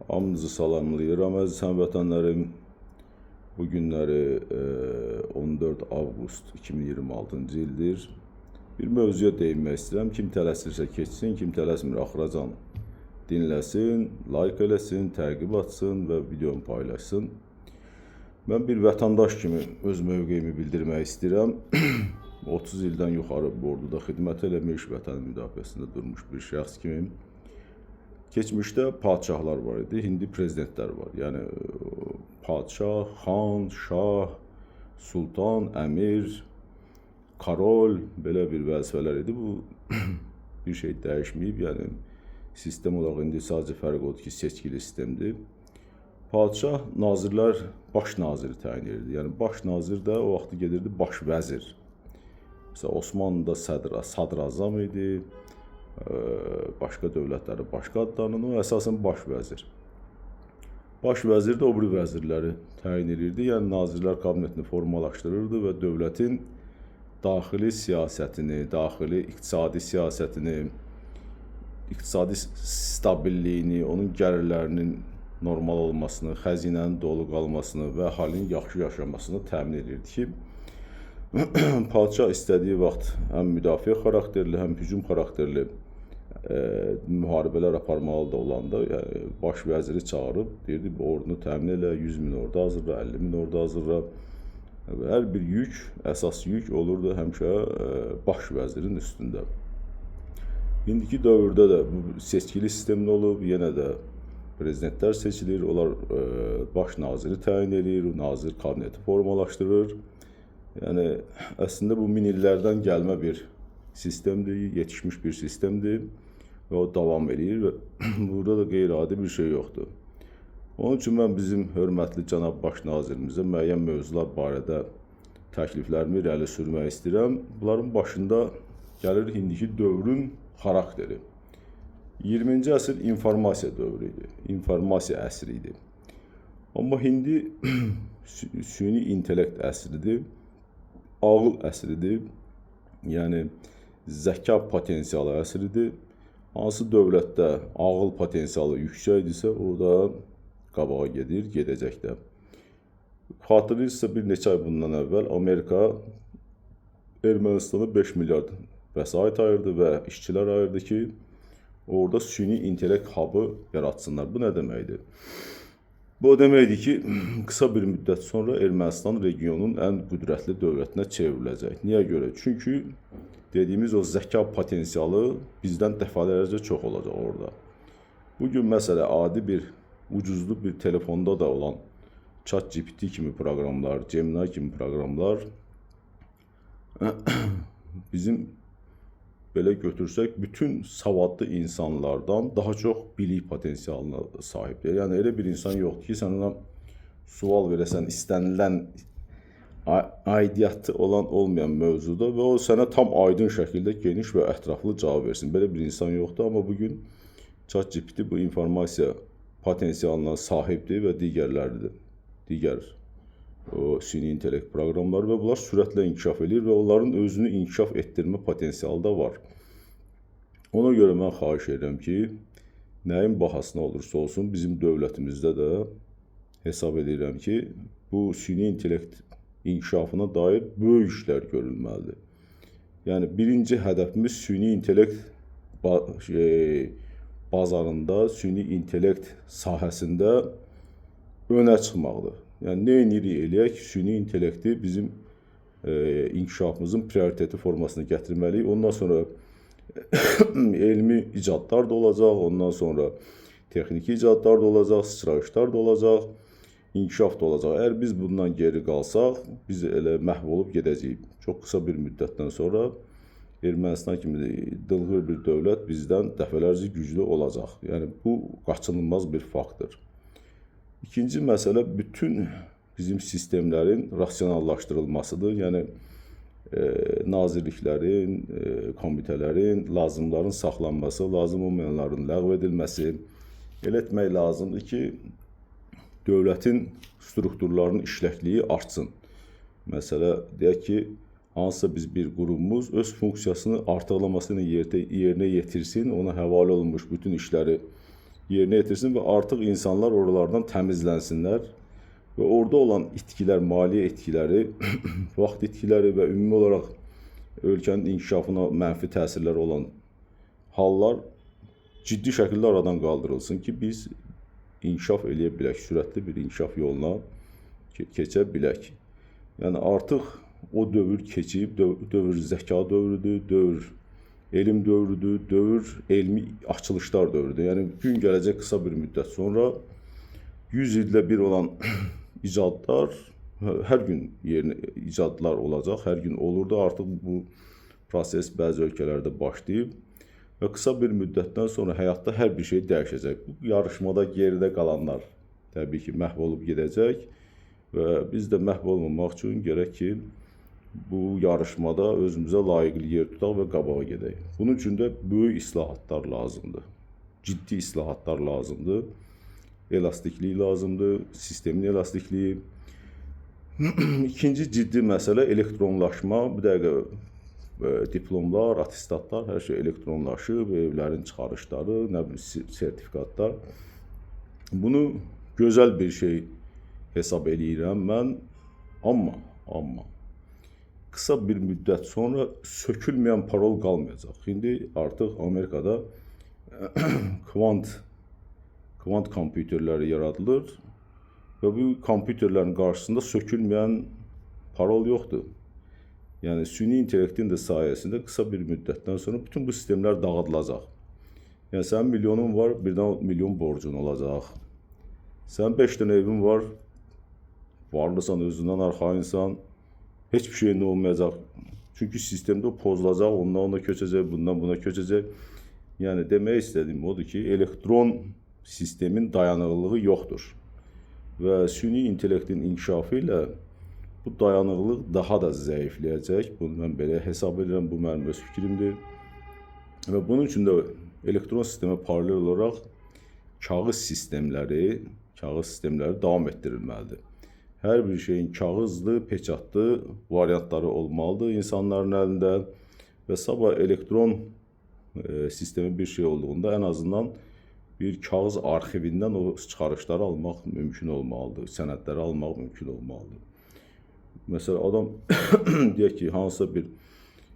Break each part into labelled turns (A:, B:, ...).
A: Hamınızı salamlayıram əziz həmvətənlərim. Bu günləri 14 avqust 2026-cı ildir. Bir mövzuya değinmək istəyirəm. Kim tələsirsə keçsin, kim tələsmir axıracan dinləsin, like eləsin, təqib atsın və videomu paylaşsın. Mən bir vətəndaş kimi öz mövqeyimi bildirmək istəyirəm. 30 ildən yuxarı bu orduda xidmət eləmiş, vətən müdafiəsində durmuş bir şəxs kimi. Keçmişdə padişahlar var idi, indi prezidentlər var. Yəni padişah, xan, şah, sultan, əmir, karol belə bir vəzifələr idi. Bu bir şey dəyişməyib. Yəni sistem olaraq indi sadəcə fərq odur ki, seçkili sistemdir. Padişah nazirlər baş naziri təyin edirdi. Yəni baş nazir də o vaxtı gedirdi baş vəzir. Məsələn Osmanlıda sadrazam idi. Başqa dövlətləri başqa adlarla, o əsasən baş vəzir. Baş vəzir də o biri vəzirləri təyin edirdi. Yəni nazirlər kabinetini formalaşdırırdı və dövlətin daxili siyasətini, daxili iqtisadi siyasətini, iqtisadi stabilliyini, onun gəlirlərinin normal olmasını, xəzinənin dolu qalmasını və əhalinin yaxşı yaşamasını təmin edirdi ki, padişah istədiyi vaxt həm müdafiə xarakterli, həm hücum xarakterli müharibələr aparmalı da olanda baş vəziri çağırıb deyirdi, bu ordunu təmin elə, 100 min ordu hazırla, 50 min ordu hazırla. Hər bir yük, əsas yük olurdu həmişə baş vəzirin üstündə. İndiki dövrdə də bu seçkili sistemli olub, yenə də prezidentlər seçilir, onlar baş naziri təyin edir, nazir kabineti formalaşdırır. Yəni əslində bu min illərdən gəlmə bir sistemdir, yetişmiş bir sistemdir və o davam edir və burada da qeyri-adi bir şey yoxdur. Onun üçün mən bizim hörmətli cənab baş nazirimizə müəyyən mövzular barədə təkliflərimi irəli sürmək istəyirəm. Bunların başında gəlir indiki dövrün xarakteri. 20-ci əsr informasiya dövrü idi, informasiya əsri idi. Amma indi süni intellekt əsridir, ağıl əsridir, yəni zəka potensialı əsridir. Hansı dövlətdə ağıl potensialı yüksəkdirsə, orada qabağa gedir, gedəcək də. Xatırlayırsınızsa bir neçə ay bundan əvvəl Amerika Ermənistana 5 milyard vəsait ayırdı və işçilər ayırdı ki, orada süni intellekt hub'ı yaratsınlar. Bu nə deməkdir? Bu o deməkdir ki, qısa bir müddət sonra Ermənistan regionun ən qüdrətli dövlətinə çevriləcək. Niyə görə? Çünki dediyimiz o zəka potensialı bizdən dəfələrcə çox olacaq orada. Bugün məsələ adi bir, ucuzlu bir telefonda da olan ChatGPT kimi proqramlar, Gemini kimi proqramlar bizim belə götürsək, bütün savadlı insanlardan daha çox bilik potensialına sahibdir. Yəni elə bir insan yoxdur ki, sən ona sual verəsən istənilən aidiyyatı olan olmayan mövzuda və o sənə tam aydın şəkildə geniş və ətraflı cavab versin. Belə bir insan yoxdur, amma bugün ChatGPT bu informasiya potensialına sahibdir və digərləridir. Digər o süni intellekt proqramları və bunlar sürətlə inkişaf edir və onların özünü inkişaf etdirmə potensialı da var. Ona görə mən xahiş edirəm ki, nəyin bahasına olursa olsun bizim dövlətimizdə də hesab edirəm ki, bu süni intellekt inkişafına dair böyük işlər görülməlidir. Yəni birinci hədəfimiz süni intellekt bazarında, süni intellekt sahəsində önə çıxmaqdır. Yəni nə edirik eləyək, süni intellekti bizim inkişafımızın prioriteti formasına gətirməliyik. Ondan sonra elmi icadlar da olacaq, ondan sonra texniki icadlar da olacaq, sıçrayışlar da olacaq, inkişaf da olacaq. Əgər biz bundan geri qalsaq, biz elə məhv olub gedəcəyik. Çox qısa bir müddətdən sonra Ermənistan kimi dılğır bir dövlət bizdən dəfələrcə güclü olacaq. Yəni bu qaçınılmaz bir faktdır. İkinci məsələ bütün bizim sistemlərin rasionallaşdırılmasıdır. Yəni nazirliklərin, komitələrin, lazımların saxlanması, lazım olmayanların ləğv edilməsi. Elə etmək lazımdır ki, dövlətin strukturlarının işləkliyi artsın. Məsələ, deyək ki, hansısa biz bir qurumumuz öz funksiyasını artıqlamasını yerinə yetirsin, ona həvalə olunmuş bütün işləri yerinə yetirsin və artıq insanlar oralardan təmizlənsinlər və orada olan itkilər, maliyyə itkiləri, vaxt itkiləri və ümumi olaraq ölkənin inkişafına mənfi təsirləri olan hallar ciddi şəkildə aradan qaldırılsın ki, biz inkişaf eləyə bilək, sürətli bir inkişaf yoluna keçə bilək. Yəni artıq o dövr keçib, dövr zəka dövrüdür, dövr elm dövrüdür, dövr elmi açılışlar dövrüdür. Yəni gün gələcək qısa bir müddət sonra 100 ildə bir olan icadlar hər gün yerinə icadlar olacaq, hər gün olurdu. Artıq bu proses bəzi ölkələrdə başlayıb və qısa bir müddətdən sonra həyatda hər bir şey dəyişəcək. Bu yarışmada geridə qalanlar təbii ki, məhv olub gedəcək və biz də məhv olmamaq üçün gərək ki, bu yarışmada özümüzə layiqli yer tutaq və qabağa gedək. Bunun üçün də böyük islahatlar lazımdır. Ciddi islahatlar lazımdır. Elastiklik lazımdır, sistemin elastikliyi. İkinci ciddi məsələ elektronlaşma. Bir dəqiqə diplomlar, atestatlar, hər şey elektronlaşıb, evlərin çıxarışları, nə bilim sertifikatlar. Bunu gözəl bir şey hesab eləyirəm mən, amma qısa bir müddət sonra sökülməyən parol qalmayacaq. İndi artıq Amerikada kvant kompüterləri yaradılır və bu kompüterlərin qarşısında sökülməyən parol yoxdur. Yəni süni intellektin də sayəsində qısa bir müddətdən sonra bütün bu sistemlər dağıdılacaq. Yəni sənin milyonun var, birdən milyon borcun olacaq. Sənin 5 dənə evin var, varlısan, özündən arxayınsan, heç bir şeyin olmayacaq. Çünki sistemdə pozulacaq, ondan ona köçəcək, bundan buna köçəcək. Yəni demək istədiyim odur ki, elektron sistemin dayanıqlılığı yoxdur. Və süni intellektin inkişafı ilə bu dayanıqlılıq daha da zəifləyəcək. Bunu mən belə hesab edirəm, bu mənim öz fikrimdir. Və bunun üçün də elektron sistemə paralel olaraq kağız sistemləri davam etdirilməlidir. Hər bir şeyin kağızlı, peçatlı variantları olmalıdır insanların əlində və sabah elektron sistemi bir şey olduğunda ən azından bir kağız arxivindən o çıxarışları almaq mümkün olmalıdır, sənədləri almaq mümkün olmalıdır. Məsələn, adam deyək ki, hansısa bir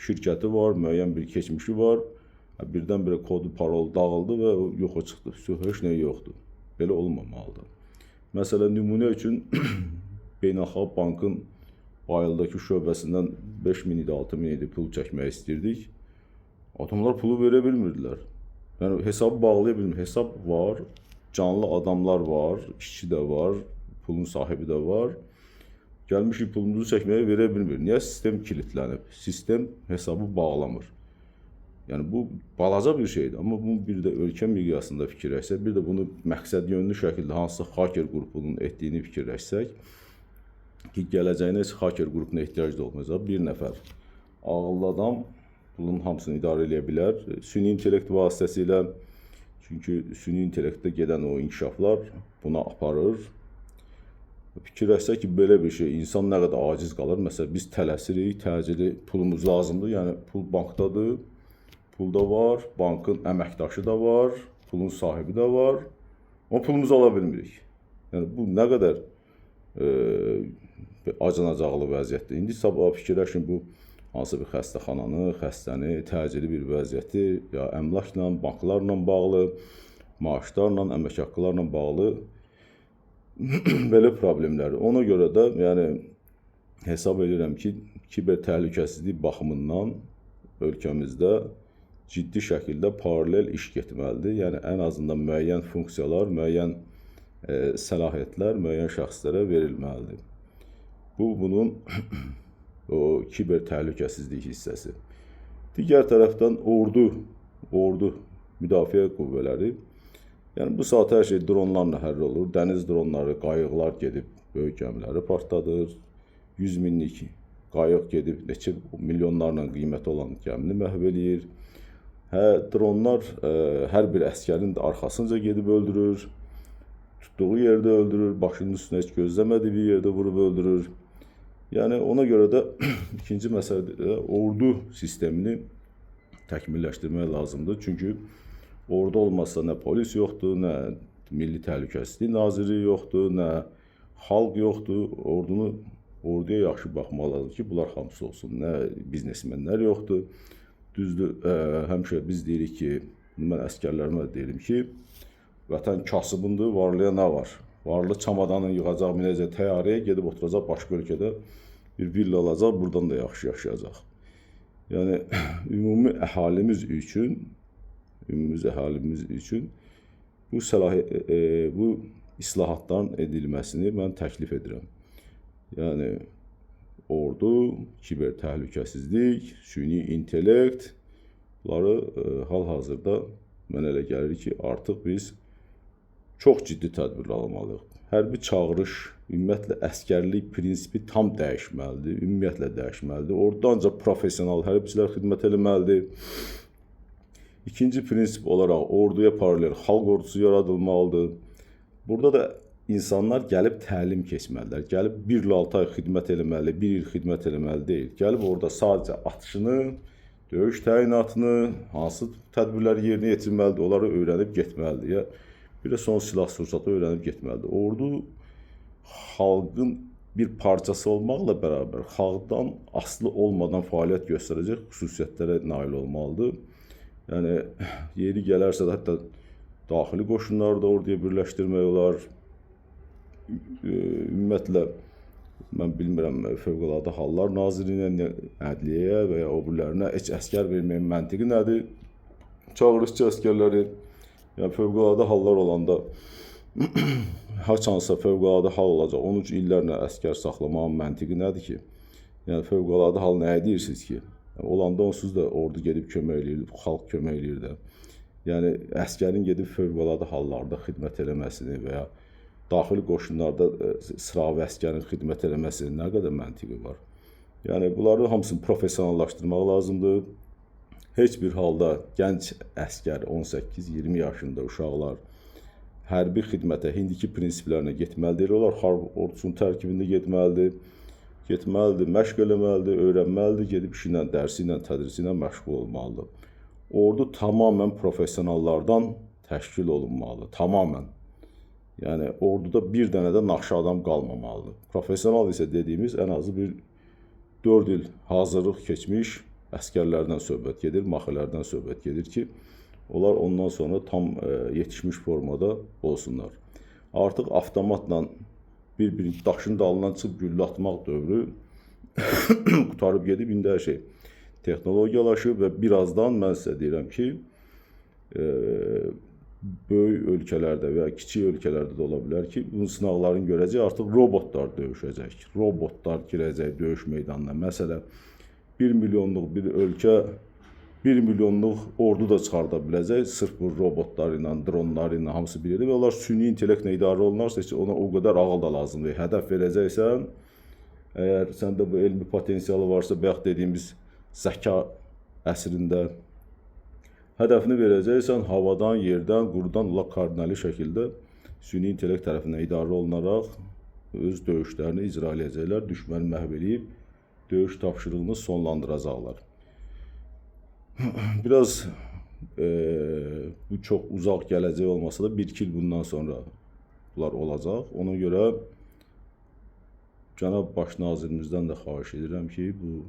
A: şirkəti var, müəyyən bir keçmişi var, birdən-birə kodu, parol dağıldı və yoxa çıxdı, heç nə yoxdur. Belə olmamalıdır. Məsələn, nümunə üçün Beynəlxalq Bankın Bayıldakı şöbəsindən 5.000 idi, 6.000 idi pul çəkmək istirdik. Adamlar pulu verə bilmirdilər. Yəni, hesabı bağlaya bilmir. Hesab var, canlı adamlar var, işçi də var, pulun sahibi də var. Gəlmişik pulumuzu çəkməyə verə bilmir. Niyə? Sistem kilitlənib. Sistem hesabı bağlamır. Yəni, bu balaca bir şeydir. Amma bunu bir də ölkə miqyasında fikirləşsək, bir də bunu məqsəd yönlü şəkildə hansısa hacker qrupunun etdiyini fikirləşsək, ki, gələcəyinə heç hacker qrupuna ehtiyac da olmayacaq. Bir nəfər ağıllı adam bunun hamısını idarə edə bilər. Süni intellekt vasitəsilə, çünki süni intellektdə gedən o inkişaflar buna aparır. Fikirləşsək ki, belə bir şey, insan nə qədər aciz qalır. Məsələn, biz tələsirik, təcili pulumuz lazımdır. Yəni, pul bankdadır, pul da var, bankın əməkdaşı da var, pulun sahibi də var. Amma pulumuzu ala bilmirik. Yəni, bu nə qədər acınacaqlı vəziyyətdir. İndi sabah fikirləşin, bu hansı bir xəstəxananı, xəstəni, təcili bir vəziyyəti, ya əmlakla, banklarla bağlı, maaşlarla, əmək haqqılarla bağlı belə problemləri. Ona görə də yəni hesab edirəm ki, kiber təhlükəsizlik baxımından ölkəmizdə ciddi şəkildə paralel iş getməlidir. Yəni ən azından müəyyən funksiyalar, müəyyən səlahiyyətlər müəyyən şəxslərə verilməlidir. Bu bunun o kiber təhlükəsizlik hissəsi. Digər tərəfdən ordu müdafiə qüvvələri. Yəni bu saat hər şey dronlarla həll olur. Dəniz dronları, qayıqlar gedib böyük gəmiləri partladır. 100 minlik qayıq gedib neçə milyonlarla qiyməti olan gəmini məhv eləyir. Dronlar hər bir əskərin arxasınca gedib öldürür. Tutduğu yerdə öldürür, başının üstünə heç gözləmədiyi bir yerdə vurub öldürür. Yəni ona görə də ikinci məsələdə ordu sistemini təkmilləşdirmək lazımdır. Çünki Orada olmazsa nə polis yoxdur, nə Milli Təhlükəsizlik Naziri yoxdur, nə xalq yoxdur. Orduya yaxşı baxmaq lazımdır ki, bunlar hamısı olsun. Nə biznesmenlər yoxdur. Düzdür, həmişə biz deyirik ki, mən əsgərlərimə deyirəm ki, vətən kasıbındır, varlıya nə var? Varlı çamadanı yığacaq, minəcək təyyarəyə, gedib oturacaq başqa ölkədə bir villa alacaq, buradan da yaxşı yaşayacaq. Yəni, ümumi əhalimiz üçün bu islahatların edilməsini mən təklif edirəm. Yəni, ordu, kiber təhlükəsizlik, süni intellekt, bunları hal-hazırda mən elə gəlir ki, artıq biz çox ciddi tədbirlər almalıyıq. Hərbi çağırış, ümumiyyətlə əskərlik prinsipi tam dəyişməlidir, ümumiyyətlə dəyişməlidir. Orada ancaq profesional hərbçilər xidmət eləməlidir. İkinci prinsip olaraq orduya paralel xalq ordusu yaradılmalıdır. Burada da insanlar gəlib təlim keçməlidirlər. Gəlib 1 il 6 ay xidmət eləməli, 1 il xidmət eləməli deyil. Gəlib orada sadəcə atışını, döyüş təyinatını, hansı tədbirləri yerinə yetirməlidir, onları öyrənib getməlidir. Bir də son silah sursatı öyrənib getməlidir. Ordu xalqın bir parçası olmaqla bərabər xalqdan asılı olmadan fəaliyyət göstərəcək xüsusiyyətlərə nail olmalıdır. Yəni, yeri gələrsə də hətta daxili qoşunları da orduya birləşdirmək olar. Ümumiyyətlə, mən bilmirəm, Fövqəladə Hallar Nazirinə, Ədliyyəyə və ya o birilərinə heç əskər verməyin məntiqi nədir? Çağırışçı əskərləri, yəni Fövqəladə Hallar olanda haçansa fövqəladə hal olacaq. 13 illərlə əskər saxlamağın məntiqi nədir ki? Yəni, fövqəladə hal nəyə deyirsiniz ki? Olanda onsuz da ordu gedib kömək eləyir, xalq kömək eləyir də. Yəni, əskərin gedib fövqəladə hallarda xidmət eləməsini və ya daxili qoşunlarda sıravi əskərin xidmət eləməsinin nə qədər məntiqi var? Yəni, bunları hamısını professionallaşdırmaq lazımdır. Heç bir halda gənc əskər, 18-20 yaşında uşaqlar hərbi xidmətə, indiki prinsiplərinə getməlidir. Onlar xalq ordusunun tərkibində getməlidir, məşq eləməlidir, öyrənməlidir, gedib işinə, dərsi ilə, tədrisi ilə məşğul olmalıdır. Ordu tamamən professionallardan təşkil olunmalıdır, tamamən. Yəni, orduda bir dənə də naxşı adam qalmamalıdır. Professional isə dediyimiz ən azı bir 4 il hazırlıq keçmiş əskərlərdən söhbət gedir, maxələrdən söhbət gedir ki, onlar ondan sonra tam yetişmiş formada olsunlar. Artıq avtomatla bir daşın dalından çıxıb güllə atmaq dövrü qutarıb gedib, indi hər şey texnologiyalaşıb və birazdan mən sizə deyirəm ki, böyük ölkələrdə və ya kiçik ölkələrdə də ola bilər ki, bunun sınaqlarını görəcək, artıq robotlar döyüşəcək, robotlar girəcək döyüş meydanına. Məsələn, 1 milyonluq bir ölkə 1 milyonluq ordu da çıxarda biləcək, sırf bu robotları ilə, dronları ilə hamısı bir yerdə və onlar süni intellektlə idarə olunarsa, ona o qədər ağıl da lazımdır. Hədəf verəcəksən, əgər səndə bu elmi potensialı varsa, bayaq dediyimiz zəka əsrində hədəfini verəcəksən, havadan, yerdən, qurudan, koordinali şəkildə süni intellekt tərəfindən idarə olunaraq öz döyüşlərini icra edəcəklər, düşməni məhv edib döyüş tapşırığını sonlandıracaqlar. Biraz bu çox uzaq gələcək olmasa da 1-2 il bundan sonra bunlar olacaq. Ona görə Cənab Baş Nazirimizdən də xahiş edirəm ki, bu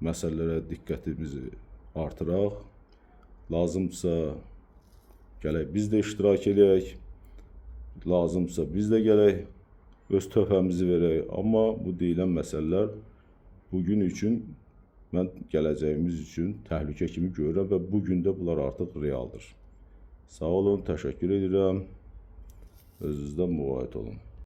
A: məsələlərə diqqətimizi artıraq. Lazımdırsa gələk biz də iştirak edək, lazımdırsa biz də gələk öz töhfəmizi verək. Amma bu deyilən məsələlər bugün üçün, mən gələcəyimiz üçün təhlükə kimi görürəm və bugün də bunlar artıq realdır. Sağ olun, təşəkkür edirəm. Özünüzdən müğayət olun.